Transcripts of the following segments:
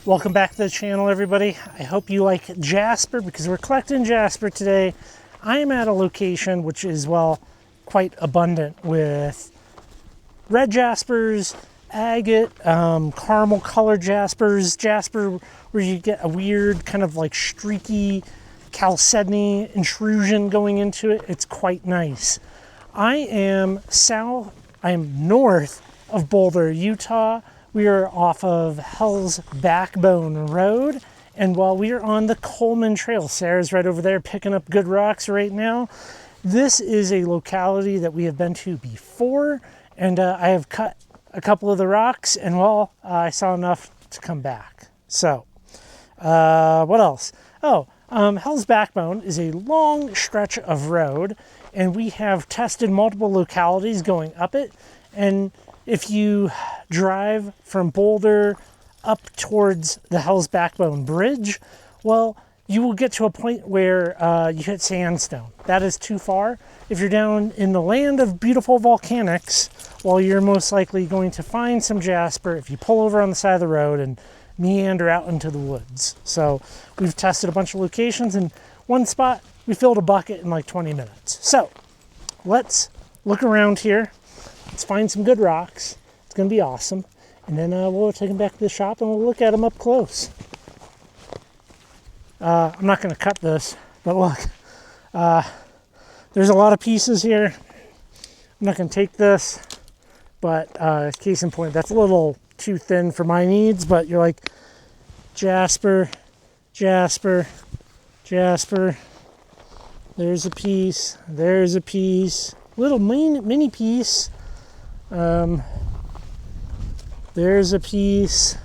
Welcome back to the channel, everybody. I hope you like Jasper because we're collecting Jasper today. I am at a location which is, well, quite abundant with red Jaspers, agate, caramel colored Jaspers, Jasper where you get a weird kind of like streaky chalcedony intrusion going into it. It's quite nice. I am north of Boulder, Utah. We are off of Hell's Backbone Road, and while we are on the Coleman Trail, Sarah's right over there picking up good rocks right now. This is a locality that we have been to before, and I have cut a couple of the rocks, and well, I saw enough to come back. So, what else? Hell's Backbone is a long stretch of road, and we have tested multiple localities going up it, and if you drive from Boulder up towards the Hell's Backbone Bridge, well, you will get to a point where you hit sandstone. That is too far. If you're down in the land of beautiful volcanics, well, you're most likely going to find some Jasper if you pull over on the side of the road and meander out into the woods. So we've tested a bunch of locations, and one spot we filled a bucket in like 20 minutes. So let's look around here. Let's find some good rocks. It's going to be awesome. And then we'll take them back to the shop and we'll look at them up close. I'm not going to cut this, but look. There's a lot of pieces here. I'm not going to take this, but case in point, that's a little too thin for my needs, but you're like, Jasper, Jasper, Jasper. There's a piece. There's a piece. Little mini piece. There's a piece.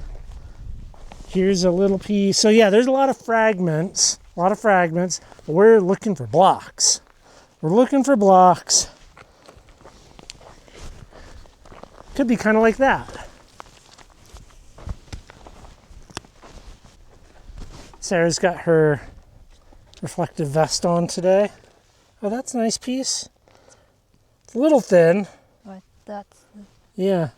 Here's a little piece. So yeah, there's a lot of fragments, but we're looking for blocks. Could be kind of like that. Sarah's got her reflective vest on today. Oh, that's a nice piece. It's a little thin. But that's... Yeah.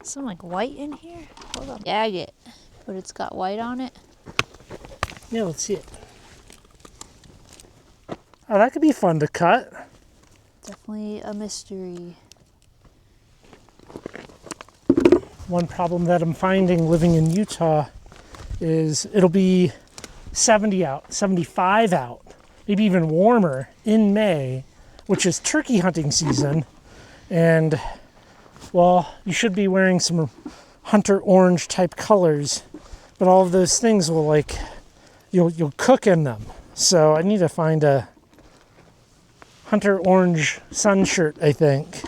Some like white in here? Hold on. Agate, but it's got white on it. Yeah, let's see it. Oh, that could be fun to cut. Definitely a mystery. One problem that I'm finding living in Utah is it'll be 70 out, 75 out, maybe even warmer in May, which is turkey hunting season. And, well, you should be wearing some hunter orange type colors, but all of those things will like, you'll cook in them. So I need to find a hunter orange sun shirt, I think.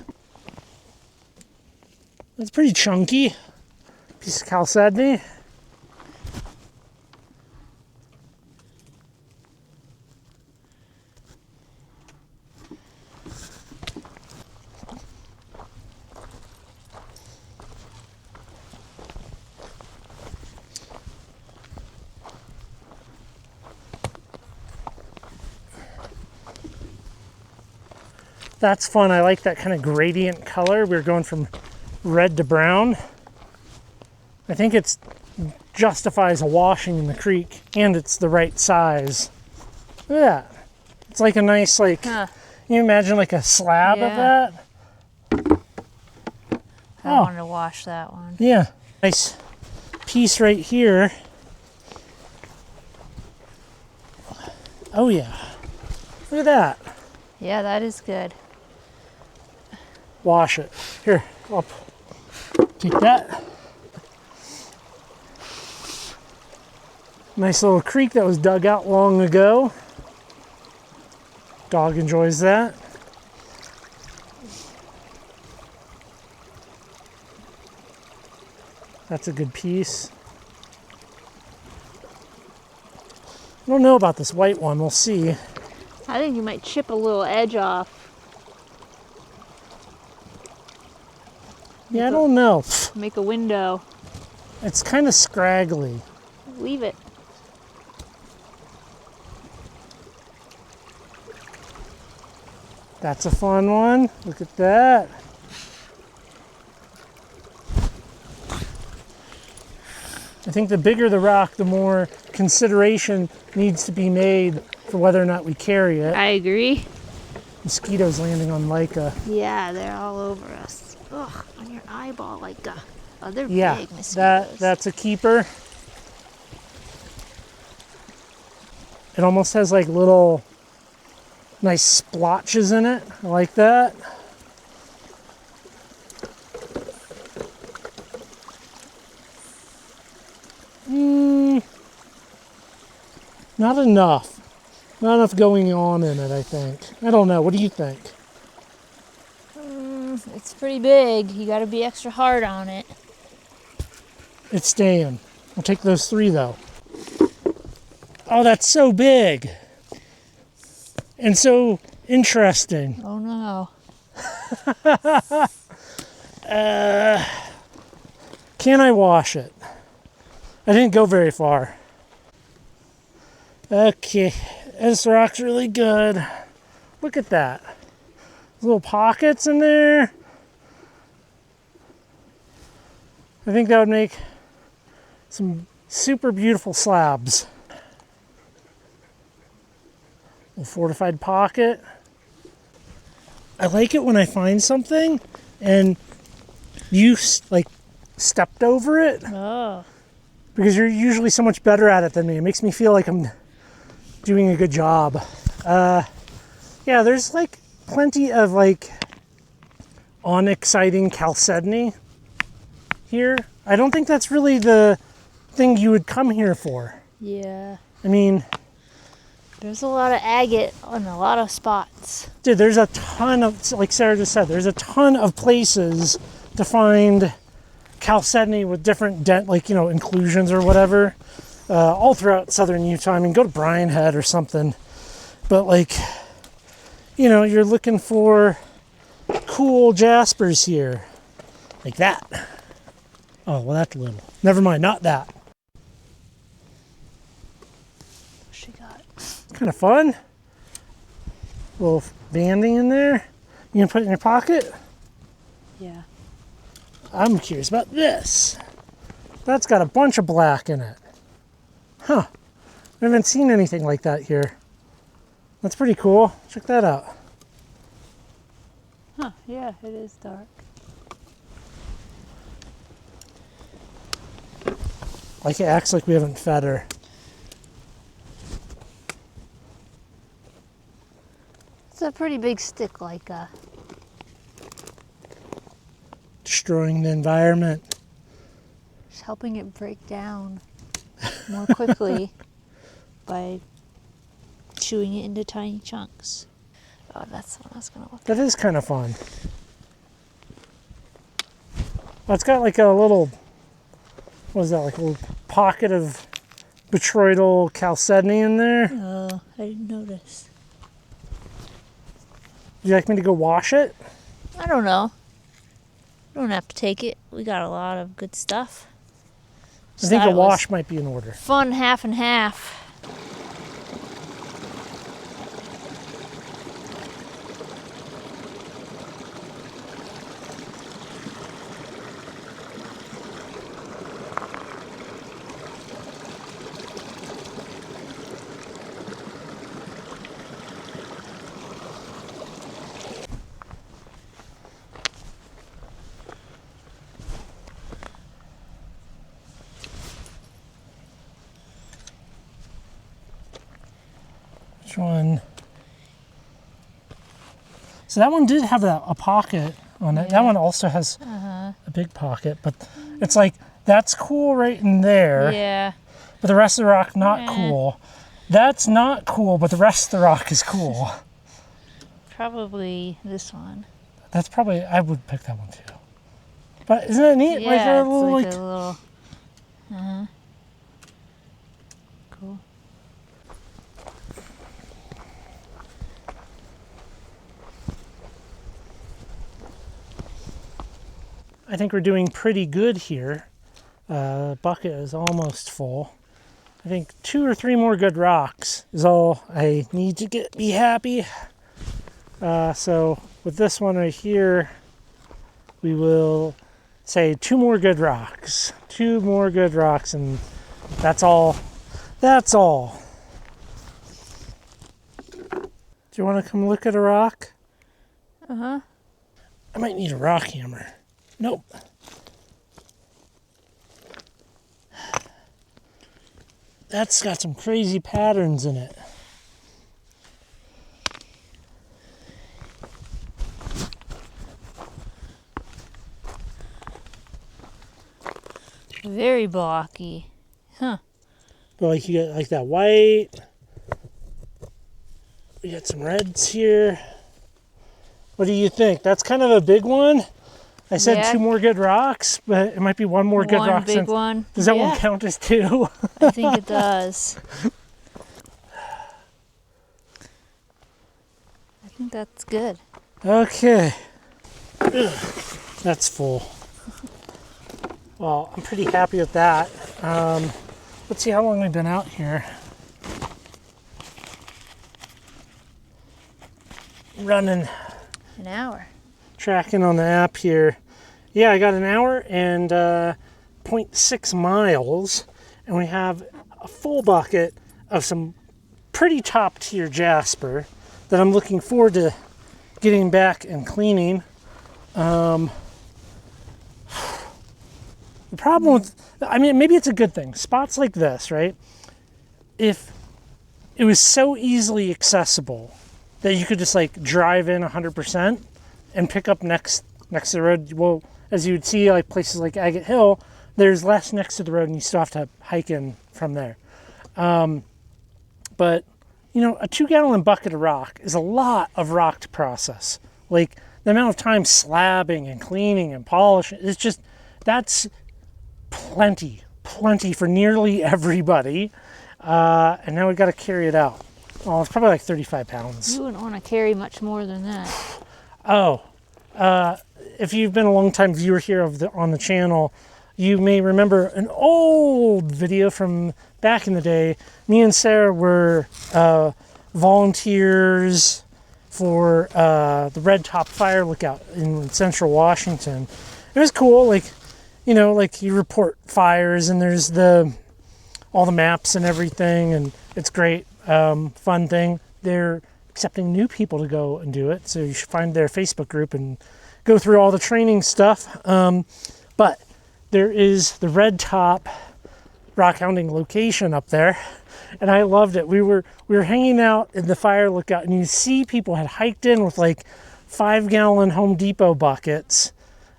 It's pretty chunky. Piece of chalcedony. That's fun. I like that kind of gradient color. We're going from red to brown. I think it justifies a washing in the creek, and it's the right size. Look at that. It's like a nice, like, Can you imagine like a slab of that? I wanted to wash that one. Yeah. Nice piece right here. Oh yeah. Look at that. Yeah, that is good. Wash it. Here, up. Take that. Nice little creek that was dug out long ago. Dog enjoys that. That's a good piece. I don't know about this white one. We'll see. I think you might chip a little edge off. Yeah, I don't know. Make a window. It's kind of scraggly. Leave it. That's a fun one. Look at that. I think the bigger the rock, the more consideration needs to be made for whether or not we carry it. I agree. Mosquitoes landing on Leica. Yeah, they're all over us. Ugh, on your eyeball, like oh, they're Yeah, big mosquitoes. that's a keeper. It almost has like little nice splotches in it. I like that. Not enough. Not enough going on in it, I think. I don't know. What do you think? It's pretty big. You got to be extra hard on it. It's staying. I'll take those 3 though. Oh, that's so big. And so interesting. Oh no. Can I wash it? I didn't go very far. Okay, this rock's really good. Look at that. Little pockets in there. I think that would make some super beautiful slabs. A fortified pocket. I like it when I find something and you like stepped over it, Oh. because you're usually so much better at it than me. It makes me feel like I'm doing a good job. Yeah, there's like plenty of like unexciting chalcedony here. I don't think that's really the thing you would come here for. Yeah. I mean, There's a lot of agate on a lot of spots. dude, there's a ton of, like Sarah just said, there's a ton of places to find chalcedony with different like, you know, inclusions or whatever, all throughout southern Utah. I mean, go to Bryan Head or something. But like, you know, you're looking for cool Jaspers here. Like that. Oh, well, that's little. Never mind, not that. What she got? Kind of fun. A little banding in there. You gonna put it in your pocket? Yeah. I'm curious about this. That's got a bunch of black in it. Huh. I haven't seen anything like that here. That's pretty cool. Check that out. Huh, yeah, it is dark. Like it acts like we haven't fed her. It's a pretty big stick, like Destroying the environment. just helping it break down more quickly by chewing it into tiny chunks. Oh, that's what I was gonna look at. That is kind of fun. Oh, it's got like a little, what is that, like a little pocket of botryoidal chalcedony in there. Oh, I didn't notice. Would you like me to go wash it? I don't know. Don't have to take it. We got a lot of good stuff. I think thought a it was wash might be in order. fun half and half. Which one? So that one did have a pocket on it. That one also has a big pocket, but it's like, that's cool right in there. Yeah. But the rest of the rock, not cool. That's not cool, but the rest of the rock is cool. Probably this one. That's probably, I would pick that one too. But isn't that neat? Yeah, like a it's little, like a little. Cool. I think we're doing pretty good here. Bucket is almost full. I think 2 or 3 more good rocks is all I need to be happy. So with this one right here, we will say 2 more good rocks. 2 more good rocks, and that's all. That's all. Do you want to come look at a rock? Uh-huh. I might need a rock hammer. Nope. That's got some crazy patterns in it. Very blocky. Huh. But like you got like that white. We got some reds here. What do you think? That's kind of a big one. I said 2 more good rocks, but it might be 1 more good rock. One big one. Does that one count as 2? I think it does. I think that's good. Okay. Ugh, that's full. Well, I'm pretty happy with that. Let's see how long we've been out here. Running. An hour. Tracking on the app here. Yeah, I got an hour and 0.6 miles, and we have a full bucket of some pretty top tier Jasper that I'm looking forward to getting back and cleaning. The problem with, I mean, maybe it's a good thing. Spots like this, right? If it was so easily accessible that you could just like drive in 100% and pick up next to the road. Well, as you would see, like places like Agate Hill, there's less next to the road and you still have to hike in from there. But, you know, a 2-gallon bucket of rock is a lot of rock to process. Like the amount of time slabbing and cleaning and polishing, it's just, that's plenty for nearly everybody. And now we've got to carry it out. Oh, it's probably like 35 pounds. You wouldn't want to carry much more than that. Oh, if you've been a long-time viewer here on the channel, you may remember an old video from back in the day. Me and Sarah were volunteers for the Red Top Fire Lookout in Central Washington. It was cool, like, you know, like you report fires and there's all the maps and everything, and it's great, fun thing. They're accepting new people to go and do it, so you should find their Facebook group and go through all the training stuff. But there is the Red Top Rockhounding location up there, and I loved it. We were hanging out in the fire lookout, and you see people had hiked in with like 5-gallon Home Depot buckets,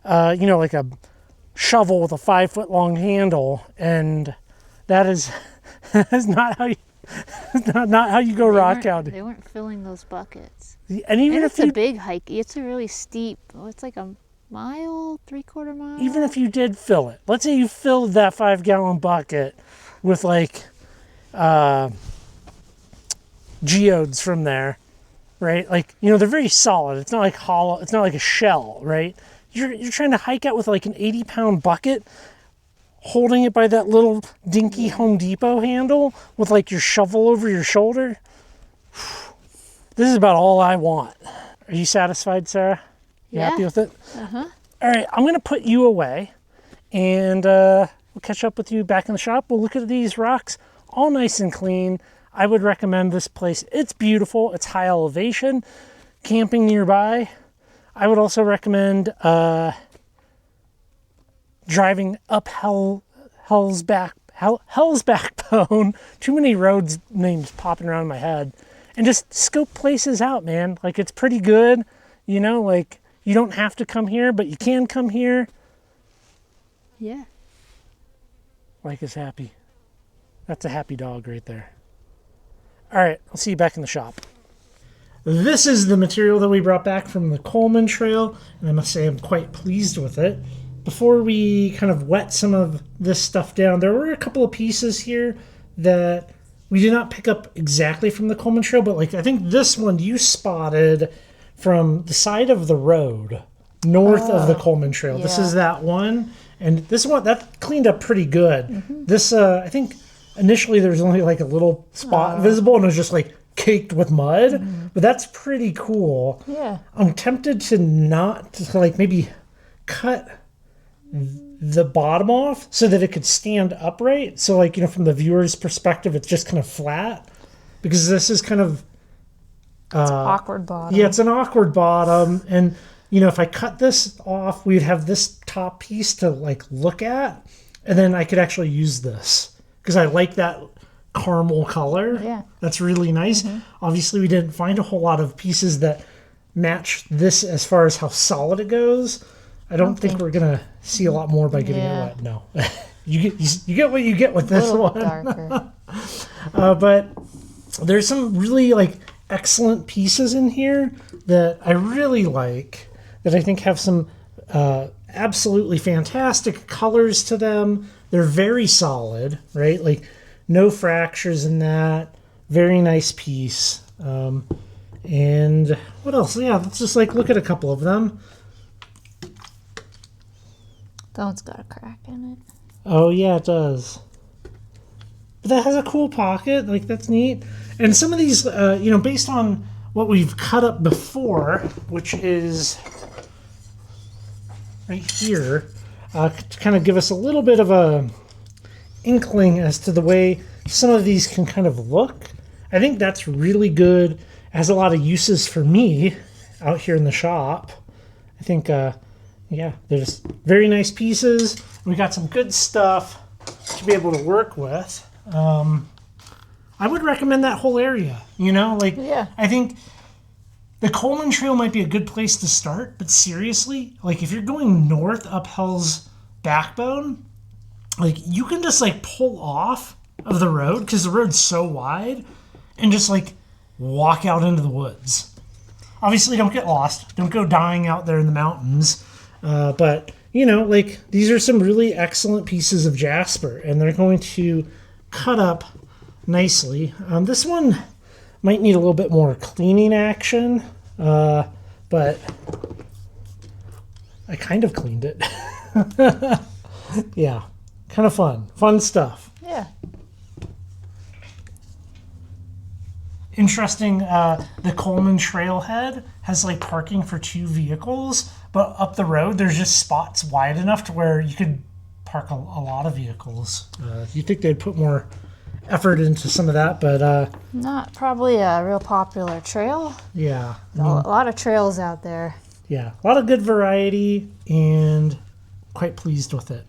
you know, like a shovel with a 5-foot long handle, and that is that's not how you not how you go rock hounding. They weren't filling those buckets. And even if it's a big hike, it's a really steep. It's like a mile, 3/4 mile. Even if you did fill it, let's say you filled that 5-gallon bucket with like geodes from there, right? Like, you know, they're very solid. It's not like hollow. It's not like a shell, right? You're trying to hike out with like an 80-pound bucket, holding it by that little dinky Home Depot handle with like your shovel over your shoulder. This is about all I want. Are you satisfied, Sarah? You happy with it? Uh-huh. All right, I'm going to put you away, and we'll catch up with you back in the shop. We'll look at these rocks, all nice and clean. I would recommend this place. It's beautiful. It's high elevation. Camping nearby. I would also recommend driving up Hell's Backbone. Too many roads names popping around in my head. And just scope places out, man. Like, it's pretty good. You know, like, you don't have to come here, but you can come here. Yeah. Mike is happy. That's a happy dog right there. All right, I'll see you back in the shop. This is the material that we brought back from the Coleman Trail, and I must say I'm quite pleased with it. Before we kind of wet some of this stuff down, there were a couple of pieces here that we did not pick up exactly from the Coleman Trail, but like I think this one you spotted from the side of the road north of the Coleman Trail. Yeah. This is that one, and this one that cleaned up pretty good. Mm-hmm. This I think initially there was only like a little spot visible, and it was just like caked with mud, but that's pretty cool. Yeah, I'm tempted to not like maybe cut the bottom off so that it could stand upright. So like, from the viewer's perspective, it's just kind of flat, because this is kind of awkward bottom. yeah, it's an awkward bottom. And if I cut this off, we'd have this top piece to like look at, and then I could actually use this because I like that caramel color. Yeah, that's really nice. Obviously we didn't find a whole lot of pieces that match this as far as how solid it goes. I don't think we're gonna see a lot more by getting it wet. No, you get what you get with this one. Darker. But there's some really like excellent pieces in here that I really like, that I think have some absolutely fantastic colors to them. They're very solid, right? Like no fractures in that. Very nice piece. And what else? Yeah, let's just like look at a couple of them. That one's got a crack in it. Oh yeah, it does. But that has a cool pocket. Like that's neat. And some of these, based on what we've cut up before, which is right here, to kind of give us a little bit of a inkling as to the way some of these can kind of look. I think that's really good. It has a lot of uses for me out here in the shop. I think, yeah, they're just very nice pieces. We got some good stuff to be able to work with. I would recommend that whole area, Yeah. I think the Coleman Trail might be a good place to start, but seriously, like if you're going north up Hell's Backbone, like you can just like pull off of the road because the road's so wide and just like walk out into the woods. Obviously don't get lost. Don't go dying out there in the mountains. But like these are some really excellent pieces of Jasper, and they're going to cut up nicely. This one might need a little bit more cleaning action, but I kind of cleaned it. Yeah, kind of fun stuff. Yeah. Interesting, the Coleman trailhead has like parking for 2 vehicles, but up the road there's just spots wide enough to where you could park a lot of vehicles. You think they'd put more effort into some of that, but Not probably a real popular trail. yeah, A lot of trails out there. yeah, a lot of good variety, and quite pleased with it.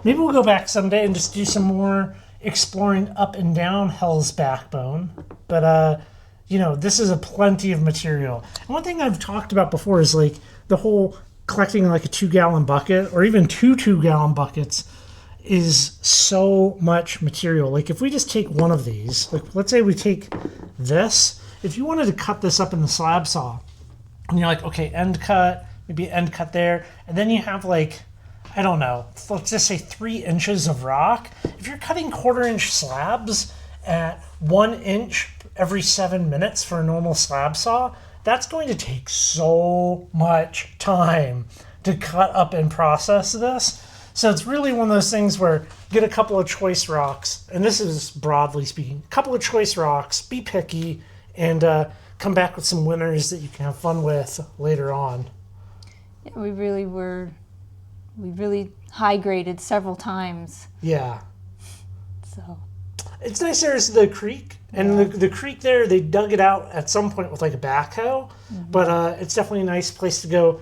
Maybe we'll go back someday and just do some more exploring up and down Hell's Backbone. But this is a plenty of material. And one thing I've talked about before is like the whole collecting like a 2-gallon bucket or even 2 2-gallon buckets is so much material. Like if we just take one of these, like let's say we take this, if you wanted to cut this up in the slab saw, and you're like, okay, end cut, maybe end cut there, and then you have like, I don't know, let's just say 3 inches of rock. If you're cutting 1/4-inch slabs at 1 inch every 7 minutes for a normal slab saw, that's going to take so much time to cut up and process this. So it's really one of those things where get a couple of choice rocks, and this is broadly speaking, a couple of choice rocks, be picky, and come back with some winners that you can have fun with later on. Yeah, we really high graded several times. Yeah. So It's nice there's the creek, and the creek there, they dug it out at some point with like a backhoe, but it's definitely a nice place to go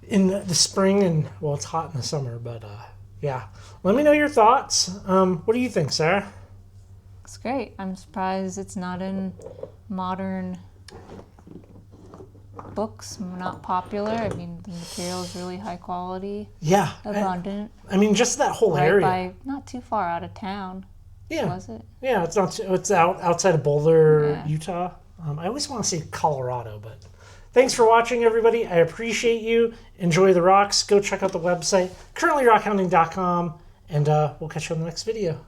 in the spring, and well, it's hot in the summer, but yeah. Let me know your thoughts. What do you think, Sarah? it's great. I'm surprised it's not in modern books, not popular. I mean, the material is really high quality, Yeah. abundant. I mean, just that whole Right area. by, not too far out of town, Yeah. was it? Yeah, it's not. It's outside of Boulder, Yeah. Utah. I always want to say Colorado, but thanks for watching, everybody. I appreciate you. Enjoy the rocks. Go check out the website, currently rockhounding.com, and we'll catch you on the next video.